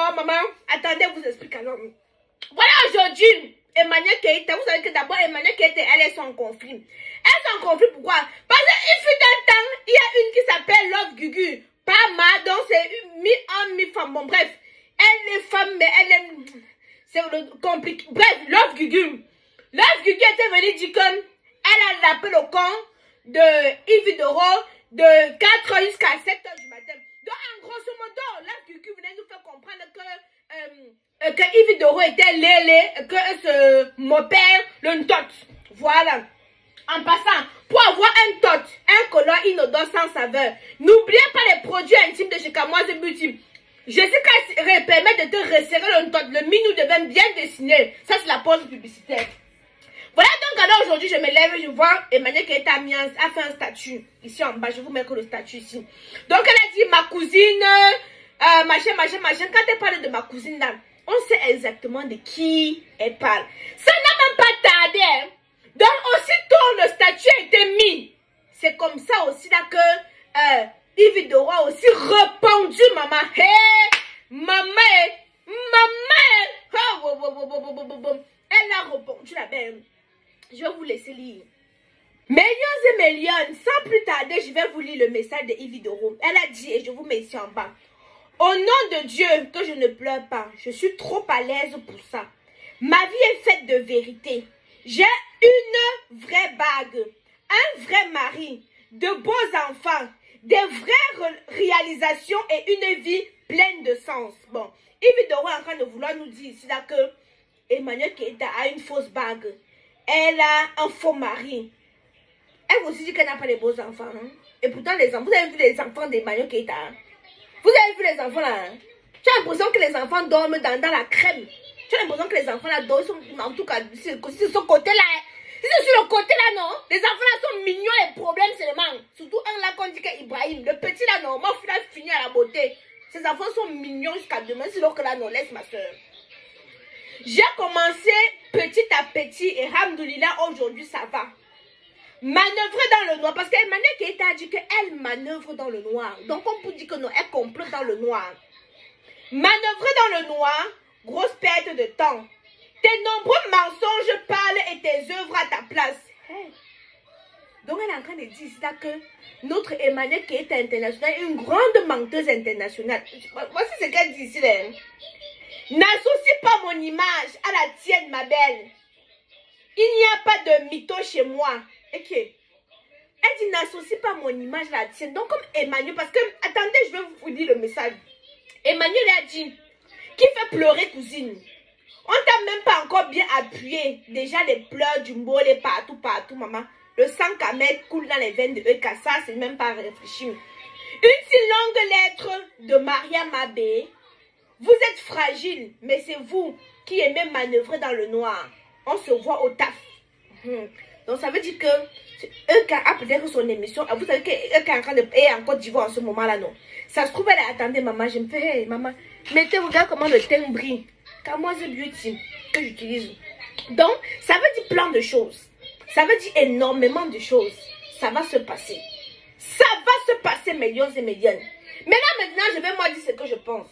alors, maman, attendez, vous explique alors. Voilà, aujourd'hui, Emmanuel Keïta, vous savez que d'abord, Emmanuel Keïta, elle est en conflit. Elle est en conflit, pourquoi? Parce qu'il fut un temps, il y a une qui s'appelle Love Gugu. Pas mal, donc c'est mi-homme, mi-femme. Bon, bref, elle est femme, mais elle est... C'est compliqué. Bref, Love Gugu. Love Gugu était venue dire comme elle a appelé le camp de Yves Doro de 4h jusqu'à 7h du matin. Donc, en grosso modo, Love Gugu venait nous faire comprendre que Yves Doro était lélé, que ce mon père, le tot. Voilà. En passant, pour avoir un tot, un collant inodore sans saveur, n'oubliez pas les produits intimes de chez Kamoise Beauty. Jessica permet de te resserrer le tot, le minou devient bien dessiné. Ça, c'est la pause publicitaire. Voilà donc, alors aujourd'hui, je me lève et je vois Emmanuel Keïta a fait un statut. Ici en bas, je vous mets que le statut ici. Donc, elle a dit ma cousine, machin. Quand elle parle de ma cousine là, on sait exactement de qui elle parle. Ça n'a même pas tardé. Hein. Donc, aussitôt le statut a été mis. C'est comme ça aussi là que Yves Doro a aussi répondu, maman. Hey, maman. Elle a répondu la belle. Je vais vous laisser lire. Millions et millions, sans plus tarder, je vais vous lire le message de Yves Doro. Elle a dit, et je vous mets ici en bas. Au nom de Dieu, que je ne pleure pas. Je suis trop à l'aise pour ça. Ma vie est faite de vérité. J'ai une vraie bague, un vrai mari, de beaux enfants, des vraies réalisations et une vie pleine de sens. Bon, Yves Doro est en train de vouloir nous dire ici là que Emmanuel Keïta a une fausse bague. Elle a un faux mari. Elle vous dit qu'elle n'a pas de beaux enfants. Hein? Et pourtant, les enfants, vous avez vu les enfants d'Emmanuel Keïta? Hein? Vous avez vu les enfants là? Hein? Tu as l'impression que les enfants dorment dans la crème. Tu as l'impression que les enfants là dorment, en tout cas, sur ce côté-là. C'est sur le côté là, non? Les enfants là sont mignons et problèmes seulement. Surtout un là qu'on dit qu'Ibrahim. Le petit là, non, moi, il a fini à la beauté. Ces enfants sont mignons jusqu'à demain, sinon que là, non, laisse ma soeur. J'ai commencé petit à petit et hamdoulillah, aujourd'hui ça va. Manœuvrer dans le noir, parce qu'Emmanuel Keïta a dit qu'elle manœuvre dans le noir. Donc on peut dire que non, elle complote dans le noir. Manœuvrer dans le noir, grosse perte de temps. Tes nombreux mensonges parlent et tes œuvres à ta place. Hey. Donc elle est en train de dire ça que notre Emmanuel Keïta international est une grande menteuse internationale. Voici ce qu'elle dit ici. N'associe pas mon image à la tienne, ma belle. Il n'y a pas de mytho chez moi. Ok. Elle dit n'associe pas mon image à la tienne. Donc comme Emmanuel, parce que, attendez, je vais vous dire le message. Emmanuel a dit, qui fait pleurer cousine? On t'a même pas encore bien appuyé. Déjà les pleurs du mbolé partout, maman. Le sang Kamet coule dans les veines de EK. Ça, c'est même pas réfléchi. Une si longue lettre de Maria Mabé. Vous êtes fragile, mais c'est vous qui aimez manœuvrer dans le noir. On se voit au taf. Donc ça veut dire que EK a peut-être son émission. Vous savez que EK est en train de payer en Côte d'Ivoire en ce moment-là, non? Ça se trouve, elle a attendu maman. Je me fais, hey, maman, mettez, regarde comment le teint brille. Car moi, c'est Beauty que j'utilise. Donc, ça veut dire plein de choses. Ça veut dire énormément de choses. Ça va se passer. Ça va se passer, millions et millions. Mais là, maintenant, je vais moi dire ce que je pense.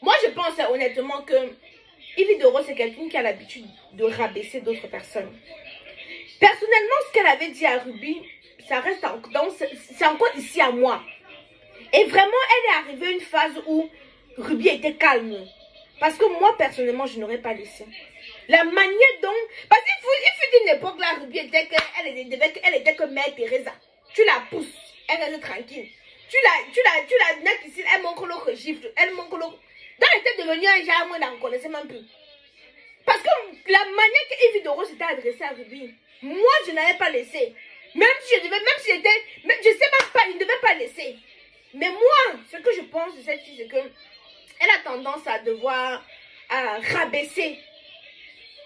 Moi, je pense honnêtement que Yves Doro, c'est quelqu'un qui a l'habitude de rabaisser d'autres personnes. Personnellement, ce qu'elle avait dit à Ruby, ça reste encore, c'est encore ici à moi. Et vraiment, elle est arrivée à une phase où Ruby était calme. Parce que moi, personnellement, je n'aurais pas laissé. La manière dont... Parce qu'il fut une époque là, Ruby était que... Elle était que Mère Teresa. Tu la pousses, elle reste tranquille. Tu la ici, elle manque le registre, elle manque le... Donc, elle était devenue un genre, moi, elle ne connaissait même plus. Parce que la manière que Yves Doro s'était adressé à Ruby, moi, je n'avais pas laissé. Même si je devais, même si j'étais... Je sais même pas, je ne devais pas laisser. Mais moi, ce que je pense de cette fille, c'est que elle a tendance à devoir rabaisser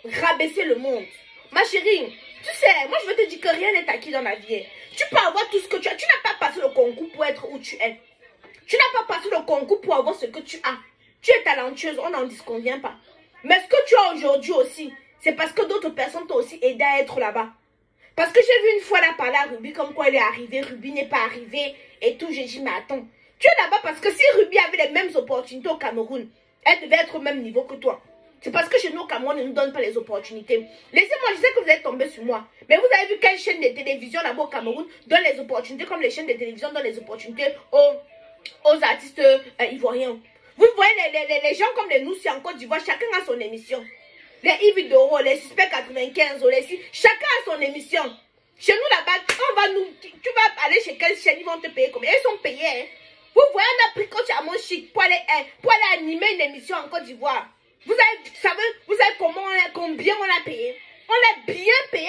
le monde. Ma chérie, tu sais, moi je veux te dire que rien n'est acquis dans la vie. Tu peux avoir tout ce que tu as. Tu n'as pas passé le concours pour être où tu es. Tu n'as pas passé le concours pour avoir ce que tu as. Tu es talentueuse, on n'en disconvient pas. Mais ce que tu as aujourd'hui aussi, c'est parce que d'autres personnes t'ont aussi aidé à être là-bas. Parce que j'ai vu une fois là parler à Ruby comme quoi elle est arrivée, Ruby n'est pas arrivée et tout. J'ai dit, mais attends, tu es là-bas parce que si Ruby avait les mêmes opportunités au Cameroun, Elle devait être au même niveau que toi. C'est parce que chez nous au Cameroun, on ne nous donne pas les opportunités. Laissez-moi, je sais que vous êtes tombé sur moi. Mais vous avez vu quelle chaîne de télévision là-bas au Cameroun donne les opportunités, comme les chaînes de télévision donnent les opportunités aux artistes ivoiriens. Vous voyez les gens comme les Noussi en Côte d'Ivoire, chacun a son émission. Les Yves Doro, les Suspects 95, chacun a son émission. Chez nous là-bas, tu vas aller chez quelle chaîne, ils vont te payer combien? Ils sont payés. Hein? Vous voyez, on a pris coach à mon chic pour aller animer une émission en Côte d'Ivoire. Vous savez combien on a payé? On l'a bien payé.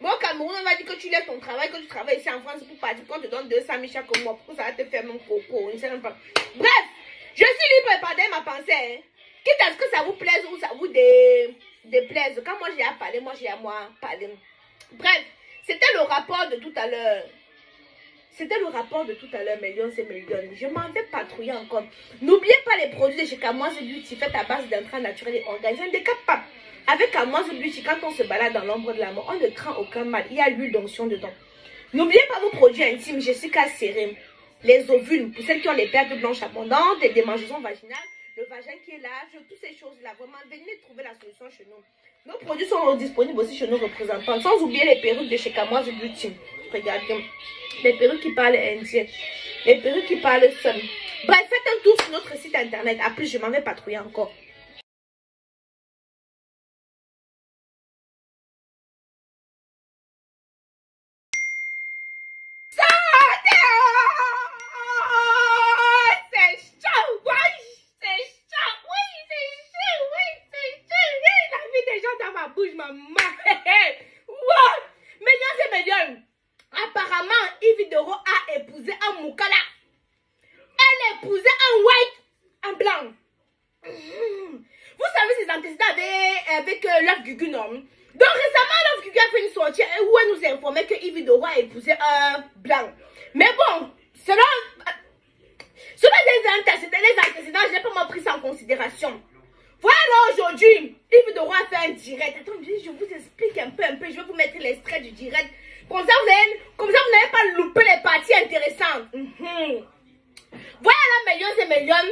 Moi, au Cameroun, on va dire que tu laisses ton travail, que tu travailles ici en France pour partir, qu'on te donne 200 000 chaque mois, pour que ça va te faire mon coco. Bref, je suis libre et pardon ma pensée. Hein. Quitte à ce que ça vous plaise ou ça vous déplaise. Quand moi j'ai à parler, moi j'ai à moi parler. Bref, c'était le rapport de tout à l'heure. C'était le rapport de tout à l'heure, millions et millions. Je m'en vais patrouiller encore. N'oubliez pas les produits de chez Camoise Beauty faits à base d'intrants naturels et organiques. Indécapable. Avec Camoise Beauty, quand on se balade dans l'ombre de la mort, on ne craint aucun mal. Il y a l'huile d'onction dedans. N'oubliez pas vos produits intimes, Jessica Sérum, les ovules, pour celles qui ont les pertes blanches abondantes, des démangeaisons vaginales, le vagin qui est large, toutes ces choses-là. Vraiment, venez trouver la solution chez nous. Nos produits sont disponibles aussi chez nos représentants. Sans oublier les perruques de chez Camoise Beauty. Regardez. Les perruques qui parlent indien. Les perruques qui parlent sun. Bref, faites un tour sur notre site internet. À plus, je m'en vais patrouiller encore. Apparemment, Yves Doro a épousé un Moukala. Elle a épousé un white, un blanc. Vous savez ses antécédents avec Love Gugu, non? Donc récemment, Love Gugu a fait une sortie où elle nous informait que Yves Doro a épousé un blanc. Mais bon, selon les antécédents, je n'ai pas pris ça en considération. Voilà aujourd'hui, Yves Doro a fait un direct. Attendez, je vous explique un peu. Je vais vous mettre l'extrait du direct. Comme ça, vous n'allez pas louper les parties intéressantes. Voilà là, millions et millions.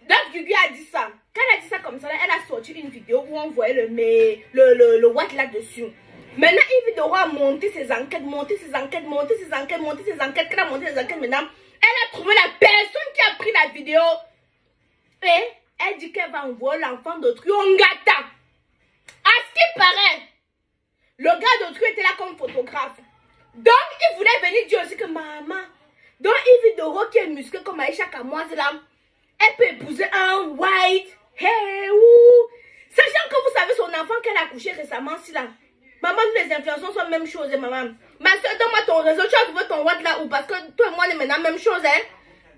Love Gugu a dit ça. Quand elle a dit ça comme ça, elle a sorti une vidéo où on voyait le white là-dessus. Maintenant, Yves Doro a monté ses enquêtes, Quand elle a monté ses enquêtes, maintenant, elle a trouvé la personne qui a pris la vidéo. Et elle dit qu'elle va envoyer l'enfant d'autrui au Ngata. À ce qui paraît, le gars d'autrui était là comme photographe. Donc, il voulait venir dire aussi que maman, donc Yves Doro qui est musclé comme Aïcha Kamoise là, elle peut épouser un white. Hey, ouh. Sachant que vous savez son enfant qu'elle a accouché récemment, si là. Maman, nous les influenceurs sont la même chose, maman. Ma soeur, donne-moi ton réseau, tu as trouvé ton white là où? Parce que toi et moi, on est maintenant la même chose, hein.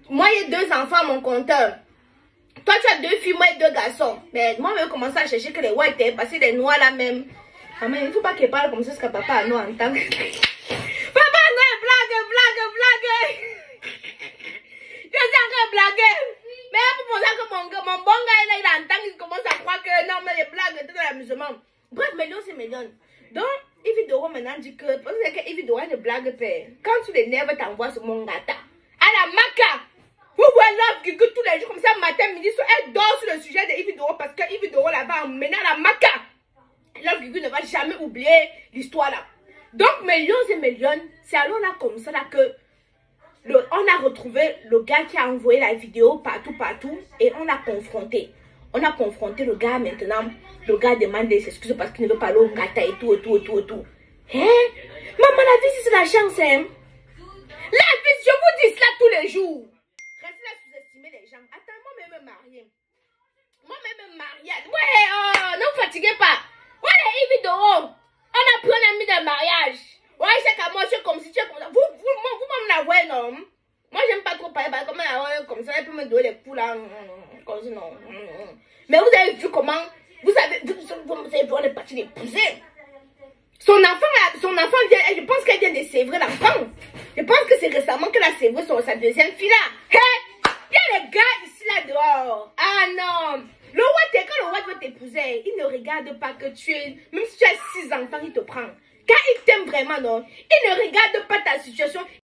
Moi, il y a 2 enfants à mon compteur. Toi, tu as 2 filles, moi, et 2 garçons. Mais moi, je vais commencer à chercher que les whites, hein, parce que les noirs là même. Maman, il ne faut pas qu'elle parle comme ça, parce que papa a nous entend. Papa, non, blague. Je suis encore blaguer. Mais pour ça que mon bon gars, il entend, il commence à croire que non, mais les blagues, c'est de l'amusement. Bref, millions, c'est millions. Donc, Yves Doro maintenant dit que, parce que Yves Doro ne blague pas. Quand tu les nerfs, t'envoies sur mon gata. À la maca. Vous voyez Love Gugu tous les jours, comme ça, matin, midi, elle dort sur le sujet de Yves Doro, parce que Yves Doro là-bas emmener à la maca. Love Gugu ne va jamais oublier l'histoire là. Donc, millions et millions, c'est alors là comme ça là que on a retrouvé le gars qui a envoyé la vidéo partout et on l'a confronté. On a confronté le gars maintenant. Le gars demande des excuses parce qu'il ne veut pas aller au gâteau et tout. Hein? Maman, la vie, c'est la chance, hein? La vie, je vous dis cela tous les jours. Restez là sous-estimer les gens. Attends, moi-même me marier. Ouais, oh, ne vous fatiguez pas. Voilà, Yves Doro. On a pris un ami de mariage. Ouais, c'est comme moi, je suis comme si tu es comme ça. Vous me la voyez, non? Moi, j'aime pas trop parler comme ça. Elle peut me donner les coups là. Comme ça, non. Mais vous avez vu comment? Vous avez vu, on est parti l'épouser. Son enfant vient, je pense qu'elle vient de sévrer l'enfant. Je pense que c'est récemment qu'elle a sévré sa deuxième fille là. Hey! Il y a les gars ici là dehors. Ah non! Quand le roi veut t'épouser, il ne regarde pas que tu es, même si tu as 6 enfants, il te prend. Quand il t'aime vraiment, non, il ne regarde pas ta situation,